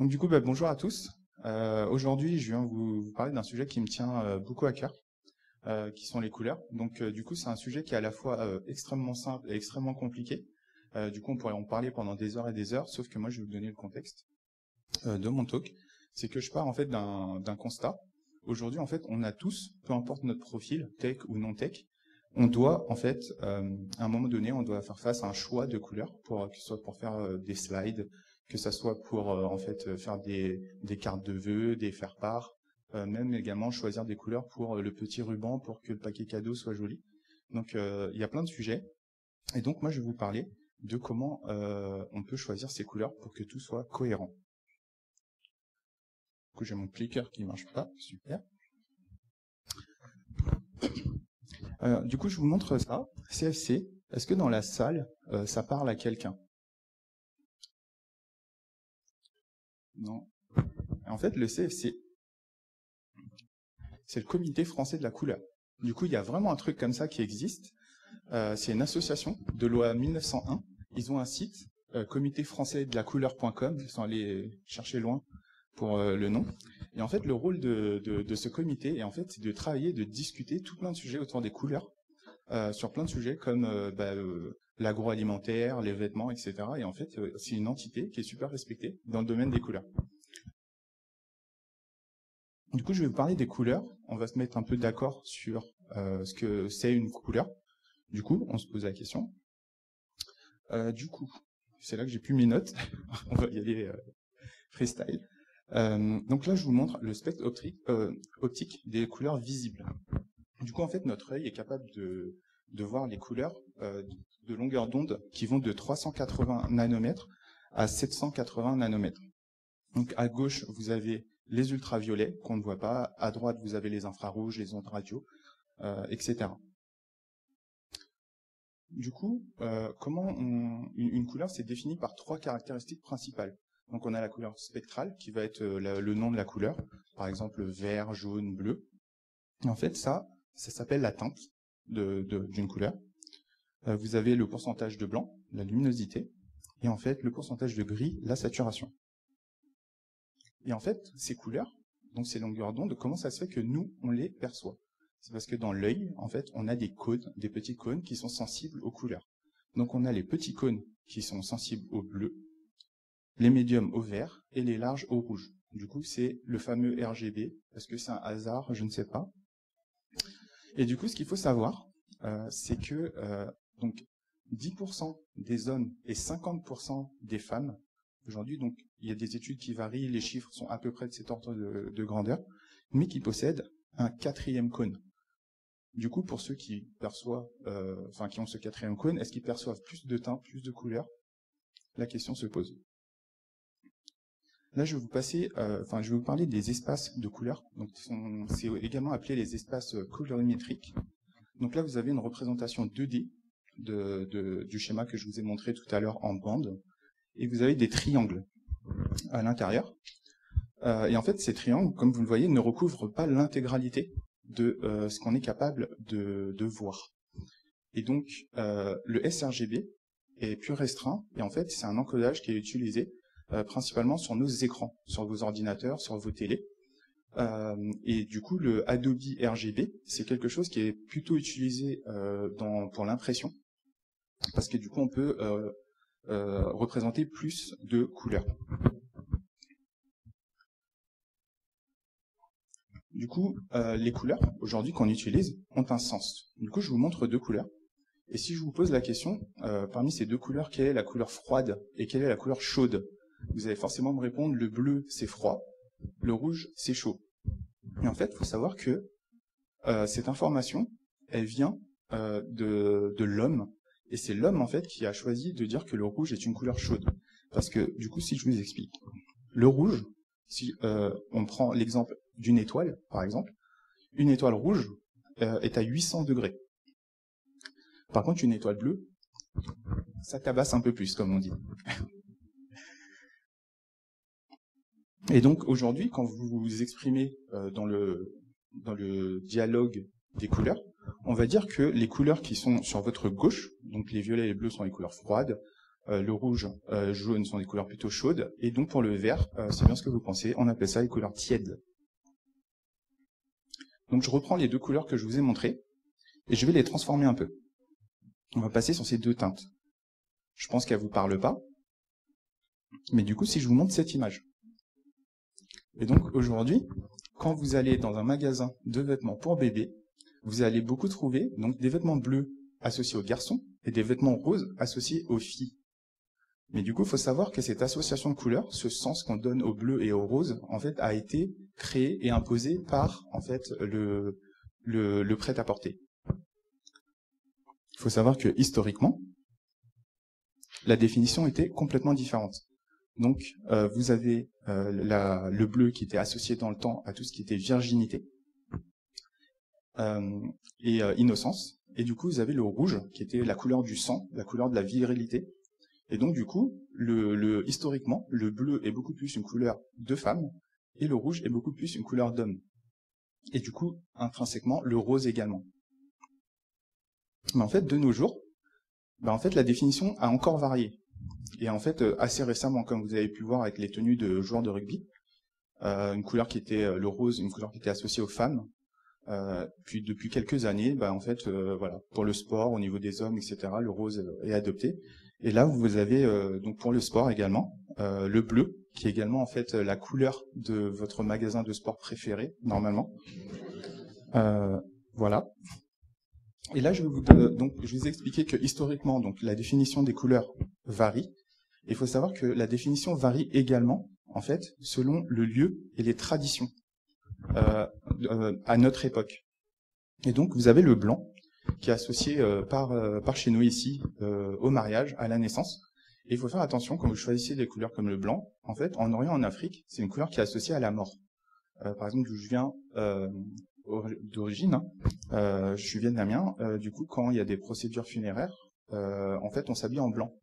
Donc du coup, bonjour à tous. Aujourd'hui, je viens vous parler d'un sujet qui me tient beaucoup à cœur, qui sont les couleurs. Donc du coup, c'est un sujet qui est à la fois extrêmement simple et extrêmement compliqué. Du coup, on pourrait en parler pendant des heures et des heures, sauf que moi, je vais vous donner le contexte de mon talk. C'est que je pars en fait d'un constat. Aujourd'hui, en fait, on a tous, peu importe notre profil, tech ou non tech, on doit en fait, à un moment donné, on doit faire face à un choix de couleurs, que ce soit pour faire des slides, que ça soit pour en fait faire des cartes de vœux, des faire-part, même également choisir des couleurs pour le petit ruban pour que le paquet cadeau soit joli. Donc il y a plein de sujets. Et donc moi je vais vous parler de comment on peut choisir ces couleurs pour que tout soit cohérent. Du coup j'ai mon clicker qui marche pas, super. Du coup je vous montre ça. CFC, est-ce que dans la salle ça parle à quelqu'un? Non. En fait, le CFC, c'est le Comité français de la couleur. Du coup, il y a vraiment un truc comme ça qui existe. C'est une association de loi 1901. Ils ont un site, comité français de la couleur.com. Ils sont allés chercher loin pour le nom. Et en fait, le rôle de ce comité, c'est de travailler, de discuter tout plein de sujets autour des couleurs, sur plein de sujets comme l'agroalimentaire, les vêtements, etc. Et en fait, c'est une entité qui est super respectée dans le domaine des couleurs. Du coup, je vais vous parler des couleurs. On va se mettre un peu d'accord sur ce que c'est une couleur. Du coup, on se pose la question. Du coup, c'est là que j'ai plus mes notes. On va y aller freestyle. Donc là, je vous montre le spectre optique des couleurs visibles. Du coup, en fait, notre œil est capable de voir les couleurs de longueur d'onde qui vont de 380 nanomètres à 780 nanomètres. Donc à gauche, vous avez les ultraviolets qu'on ne voit pas. À droite, vous avez les infrarouges, les ondes radio, etc. Du coup, une couleur, c'est défini par trois caractéristiques principales. Donc on a la couleur spectrale, qui va être le nom de la couleur, par exemple vert, jaune, bleu. Et en fait, ça s'appelle la teinte d'une couleur. Vous avez le pourcentage de blanc, la luminosité, et en fait, le pourcentage de gris, la saturation. Et en fait, ces couleurs, donc ces longueurs d'onde, comment ça se fait que nous, on les perçoit? C'est parce que dans l'œil, en fait, on a des cônes, des petits cônes qui sont sensibles aux couleurs. Donc on a les petits cônes qui sont sensibles au bleu, les médiums au vert et les larges au rouge. Du coup, c'est le fameux RGB. Est-ce que c'est un hasard? Je ne sais pas. Et du coup, ce qu'il faut savoir, c'est que donc 10% des hommes et 50% des femmes, aujourd'hui, donc il y a des études qui varient, les chiffres sont à peu près de cet ordre de grandeur, mais qui possèdent un quatrième cône. Du coup, pour ceux qui perçoivent, qui ont ce quatrième cône, est-ce qu'ils perçoivent plus de teintes, plus de couleurs? La question se pose. Là, je vais vous parler des espaces de couleurs. Donc, c'est également appelé les espaces colorimétriques. Donc là, vous avez une représentation 2D du schéma que je vous ai montré tout à l'heure en bande, et vous avez des triangles à l'intérieur. Et en fait, ces triangles, comme vous le voyez, ne recouvrent pas l'intégralité de ce qu'on est capable de voir. Et donc, le sRGB est plus restreint, et en fait, c'est un encodage qui est utilisé principalement sur nos écrans, sur vos ordinateurs, sur vos télés. Et du coup, le Adobe RGB, c'est quelque chose qui est plutôt utilisé pour l'impression, parce que du coup, on peut représenter plus de couleurs. Du coup, les couleurs, aujourd'hui, qu'on utilise, ont un sens. Du coup, je vous montre deux couleurs. Et si je vous pose la question, parmi ces deux couleurs, quelle est la couleur froide et quelle est la couleur chaude? Vous allez forcément me répondre, le bleu, c'est froid, le rouge, c'est chaud. Et en fait, il faut savoir que cette information, elle vient de l'homme. Et c'est l'homme, en fait, qui a choisi de dire que le rouge est une couleur chaude. Parce que, du coup, si je vous explique, le rouge, si on prend l'exemple d'une étoile, par exemple, une étoile rouge est à 800 degrés. Par contre, une étoile bleue, ça tabasse un peu plus, comme on dit. Et donc, aujourd'hui, quand vous vous exprimez dans le dialogue des couleurs, on va dire que les couleurs qui sont sur votre gauche, donc les violets et les bleus sont les couleurs froides, le rouge, jaune sont des couleurs plutôt chaudes, et donc pour le vert, c'est bien ce que vous pensez, on appelle ça les couleurs tièdes. Donc je reprends les deux couleurs que je vous ai montrées, et je vais les transformer un peu. On va passer sur ces deux teintes. Je pense qu'elles ne vous parlent pas, mais du coup si je vous montre cette image. Et donc aujourd'hui, quand vous allez dans un magasin de vêtements pour bébé, vous allez beaucoup trouver donc des vêtements bleus associés aux garçons et des vêtements roses associés aux filles. Mais du coup, il faut savoir que cette association de couleurs, ce sens qu'on donne au bleu et au rose, en fait, a été créé et imposé par en fait le prêt-à-porter. Il faut savoir que historiquement, la définition était complètement différente. Donc, vous avez le bleu qui était associé dans le temps à tout ce qui était virginité et innocence. Et du coup, vous avez le rouge qui était la couleur du sang, la couleur de la virilité. Et donc, du coup, historiquement, le bleu est beaucoup plus une couleur de femme et le rouge est beaucoup plus une couleur d'homme. Et du coup, intrinsèquement, le rose également. Mais en fait, de nos jours, en fait, la définition a encore varié. Et en fait, assez récemment, comme vous avez pu voir avec les tenues de joueurs de rugby, une couleur qui était le rose, une couleur qui était associée aux femmes. Puis depuis quelques années, en fait, voilà, pour le sport, au niveau des hommes, etc., le rose est adopté. Et là, vous avez donc pour le sport également le bleu, qui est également en fait la couleur de votre magasin de sport préféré normalement. Voilà. Et là, je vais vous expliquer que historiquement, donc la définition des couleurs varie. Il faut savoir que la définition varie également, en fait, selon le lieu et les traditions à notre époque. Et donc, vous avez le blanc, qui est associé par chez nous ici au mariage, à la naissance. Et il faut faire attention quand vous choisissez des couleurs comme le blanc. En fait, en Orient, en Afrique, c'est une couleur qui est associée à la mort. Par exemple, d'où je viens d'origine, je suis vietnamien. Du coup, quand il y a des procédures funéraires, en fait, on s'habille en blanc.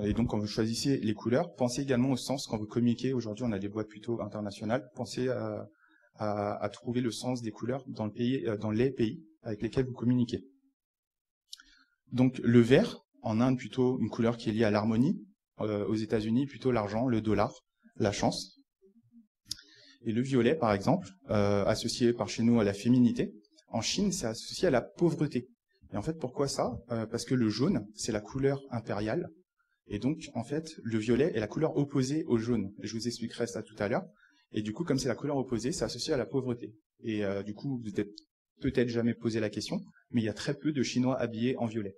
Et donc, quand vous choisissez les couleurs, pensez également au sens quand vous communiquez. Aujourd'hui, on a des boîtes plutôt internationales. Pensez à trouver le sens des couleurs dans les pays avec lesquels vous communiquez. Donc, le vert, en Inde, plutôt une couleur qui est liée à l'harmonie. Aux États-Unis, plutôt l'argent, le dollar, la chance. Et le violet, par exemple, associé par chez nous à la féminité. En Chine, c'est associé à la pauvreté. Et en fait, pourquoi ça ? Parce que le jaune, c'est la couleur impériale. Et donc, en fait, le violet est la couleur opposée au jaune. Et je vous expliquerai ça tout à l'heure. Et du coup, comme c'est la couleur opposée, c'est associé à la pauvreté. Et du coup, vous n'êtes peut-être jamais posé la question, mais il y a très peu de Chinois habillés en violet.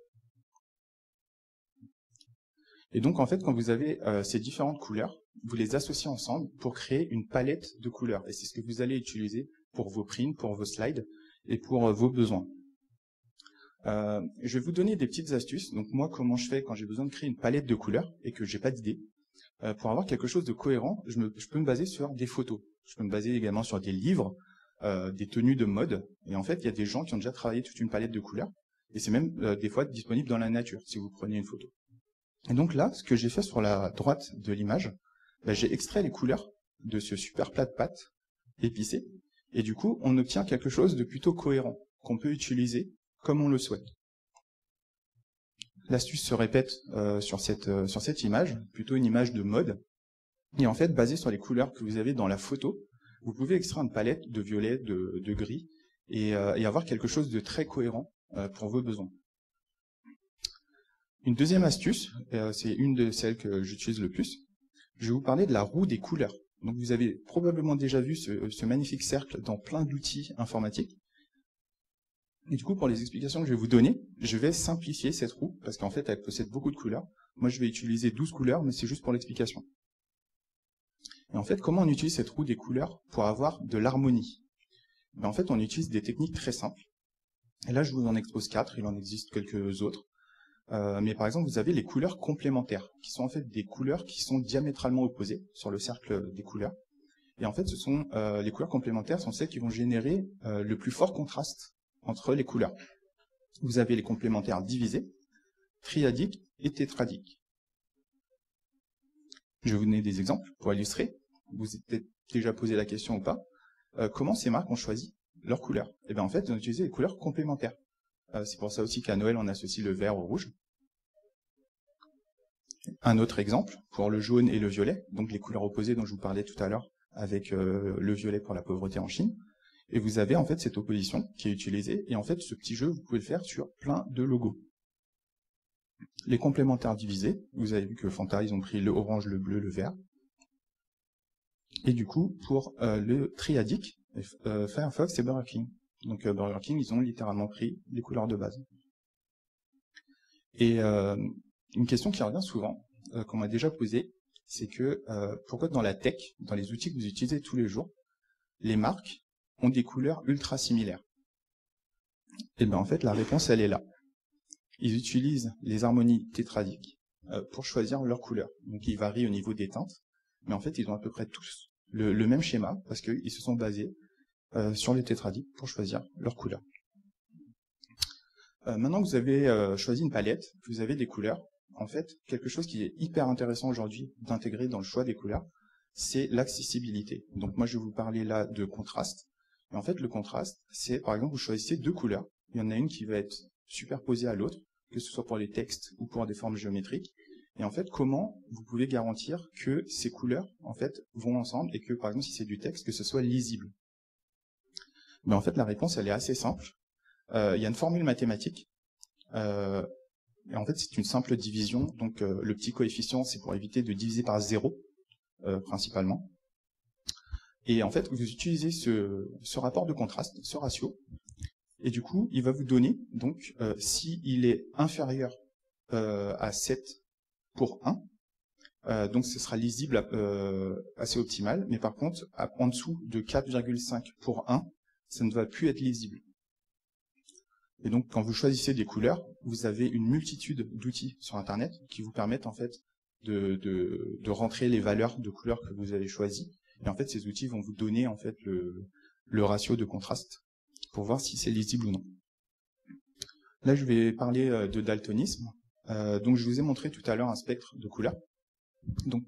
Et donc, en fait, quand vous avez ces différentes couleurs, vous les associez ensemble pour créer une palette de couleurs. Et c'est ce que vous allez utiliser pour vos prints, pour vos slides et pour vos besoins. Je vais vous donner des petites astuces. Donc moi, comment je fais quand j'ai besoin de créer une palette de couleurs et que j'ai pas d'idée. Pour avoir quelque chose de cohérent, je peux me baser sur des photos. Je peux me baser également sur des livres, des tenues de mode. Et en fait, il y a des gens qui ont déjà travaillé toute une palette de couleurs. Et c'est même des fois disponible dans la nature, si vous prenez une photo. Et donc là, ce que j'ai fait sur la droite de l'image, j'ai extrait les couleurs de ce super plat de pâtes épicé. Et du coup, on obtient quelque chose de plutôt cohérent, qu'on peut utiliser comme on le souhaite. L'astuce se répète sur cette image, plutôt une image de mode. Et en fait, basée sur les couleurs que vous avez dans la photo, vous pouvez extraire une palette de violet, de gris, et avoir quelque chose de très cohérent pour vos besoins. Une deuxième astuce, c'est une de celles que j'utilise le plus, je vais vous parler de la roue des couleurs. Donc vous avez probablement déjà vu ce magnifique cercle dans plein d'outils informatiques. Et du coup, pour les explications que je vais vous donner, je vais simplifier cette roue, parce qu'en fait, elle possède beaucoup de couleurs. Moi, je vais utiliser 12 couleurs, mais c'est juste pour l'explication. Et en fait, comment on utilise cette roue des couleurs pour avoir de l'harmonie ? En fait, on utilise des techniques très simples. Et là, je vous en expose 4, il en existe quelques autres. Mais par exemple, vous avez les couleurs complémentaires, qui sont en fait des couleurs qui sont diamétralement opposées sur le cercle des couleurs. Et en fait, les couleurs complémentaires sont celles qui vont générer le plus fort contraste entre les couleurs. Vous avez les complémentaires divisés, triadiques et tétradiques. Je vais vous donner des exemples pour illustrer. Vous vous êtes peut-être déjà posé la question ou pas. Comment ces marques ont choisi leurs couleurs ? Et bien en fait, ils ont utilisé les couleurs complémentaires. C'est pour ça aussi qu'à Noël, on associe le vert au rouge. Un autre exemple, pour le jaune et le violet, donc les couleurs opposées dont je vous parlais tout à l'heure, avec le violet pour la pauvreté en Chine. Et vous avez en fait cette opposition qui est utilisée, et en fait ce petit jeu, vous pouvez le faire sur plein de logos. Les complémentaires divisés, vous avez vu que Fanta, ils ont pris le orange, le bleu, le vert. Et du coup, pour le triadique, Firefox et Burger King. Donc Burger King, ils ont littéralement pris les couleurs de base. Et une question qui revient souvent, qu'on m'a déjà posée, c'est que pourquoi dans la tech, dans les outils que vous utilisez tous les jours, les marques ont des couleurs ultra similaires? Et bien en fait, la réponse, elle est là. Ils utilisent les harmonies tétradiques pour choisir leur couleur. Donc ils varient au niveau des teintes, mais en fait, ils ont à peu près tous le même schéma, parce qu'ils se sont basés sur les tétradiques pour choisir leur couleur. Maintenant que vous avez choisi une palette, vous avez des couleurs. En fait, quelque chose qui est hyper intéressant aujourd'hui d'intégrer dans le choix des couleurs, c'est l'accessibilité. Donc moi, je vais vous parler là de contraste. Et en fait, le contraste, c'est par exemple, vous choisissez deux couleurs. Il y en a une qui va être superposée à l'autre, que ce soit pour les textes ou pour des formes géométriques. Et en fait, comment vous pouvez garantir que ces couleurs, en fait, vont ensemble et que, par exemple, si c'est du texte, que ce soit lisible? Mais en fait, la réponse, elle est assez simple. Il y a une formule mathématique. Et en fait, c'est une simple division. Donc, le petit coefficient, c'est pour éviter de diviser par 0, principalement. Et en fait, vous utilisez ce rapport de contraste, ce ratio, et du coup, il va vous donner, donc, s'il est inférieur à 7 pour 1, donc ce sera lisible assez optimal, mais par contre, en dessous de 4,5 pour 1, ça ne va plus être lisible. Et donc, quand vous choisissez des couleurs, vous avez une multitude d'outils sur Internet qui vous permettent en fait de rentrer les valeurs de couleurs que vous avez choisies. Et en fait, ces outils vont vous donner en fait le ratio de contraste pour voir si c'est lisible ou non. Là, je vais parler de daltonisme. Donc, je vous ai montré tout à l'heure un spectre de couleurs. Donc,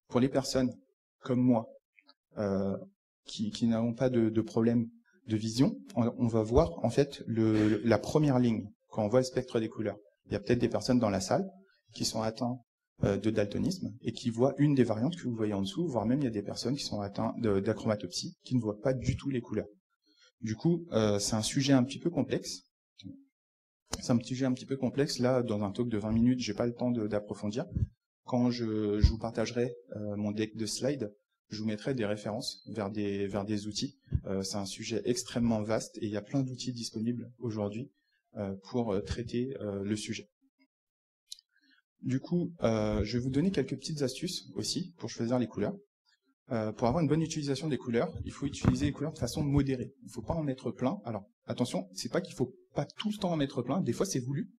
pour les personnes comme moi qui n'avons pas de problème de vision, on va voir en fait la première ligne quand on voit le spectre des couleurs. Il y a peut-être des personnes dans la salle qui sont atteintes de daltonisme et qui voient une des variantes que vous voyez en dessous, voire même il y a des personnes qui sont atteintes d'achromatopsie qui ne voient pas du tout les couleurs. Du coup, c'est un sujet un petit peu complexe. C'est un sujet un petit peu complexe. Là, dans un talk de 20 minutes, j'ai pas le temps d'approfondir. Quand je vous partagerai mon deck de slides, je vous mettrai des références vers des outils. C'est un sujet extrêmement vaste et il y a plein d'outils disponibles aujourd'hui pour traiter le sujet. Du coup, je vais vous donner quelques petites astuces aussi pour choisir les couleurs. Pour avoir une bonne utilisation des couleurs, il faut utiliser les couleurs de façon modérée. Il ne faut pas en mettre plein. Alors, attention, c'est pas qu'il faut pas tout le temps en mettre plein. Des fois, c'est voulu.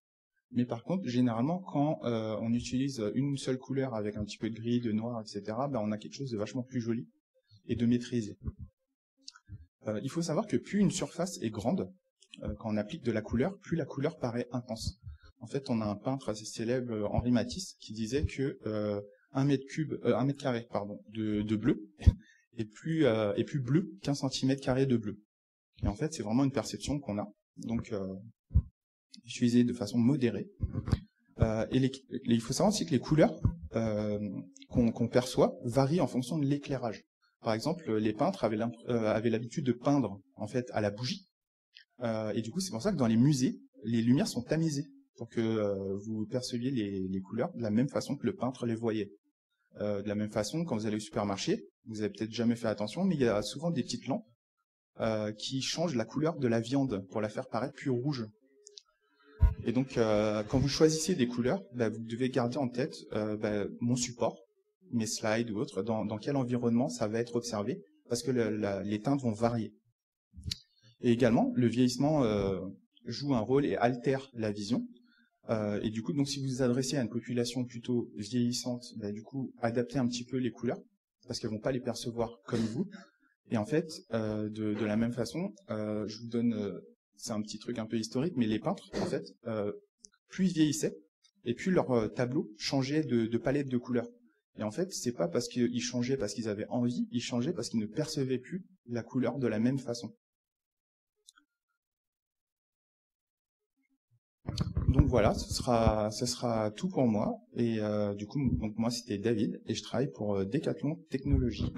Mais par contre, généralement, quand on utilise une seule couleur avec un petit peu de gris, de noir, etc., ben, on a quelque chose de vachement plus joli et de maîtrisé. Il faut savoir que plus une surface est grande, quand on applique de la couleur, plus la couleur paraît intense. En fait, on a un peintre assez célèbre, Henri Matisse, qui disait que 1 mètre carré de bleu est plus bleu qu'1 centimètre carré de bleu. Et en fait, c'est vraiment une perception qu'on a. Donc, utilisé de façon modérée. Il faut savoir aussi que les couleurs qu'on perçoit varient en fonction de l'éclairage. Par exemple, les peintres avaient l'habitude de peindre en fait à la bougie. Et du coup, c'est pour ça que dans les musées, les lumières sont tamisées pour que vous perceviez les couleurs de la même façon que le peintre les voyait. De la même façon, quand vous allez au supermarché, vous avez peut-être jamais fait attention, mais il y a souvent des petites lampes qui changent la couleur de la viande pour la faire paraître plus rouge. Et donc, quand vous choisissez des couleurs, vous devez garder en tête mon support, mes slides ou autres, dans quel environnement ça va être observé, parce que les teintes vont varier. Et également, le vieillissement joue un rôle et altère la vision. Et du coup, donc, si vous vous adressez à une population plutôt vieillissante, du coup, adaptez un petit peu les couleurs, parce qu'elles vont pas les percevoir comme vous. Et en fait, de la même façon, je vous donne... c'est un petit truc un peu historique, mais les peintres, en fait, plus ils vieillissaient, et plus leur tableau changeait de palette de couleurs. Et en fait, c'est pas parce qu'ils changeaient parce qu'ils avaient envie, ils changeaient parce qu'ils ne percevaient plus la couleur de la même façon. Donc voilà, ce sera tout pour moi. Et du coup, donc moi c'était David et je travaille pour Decathlon Technologies.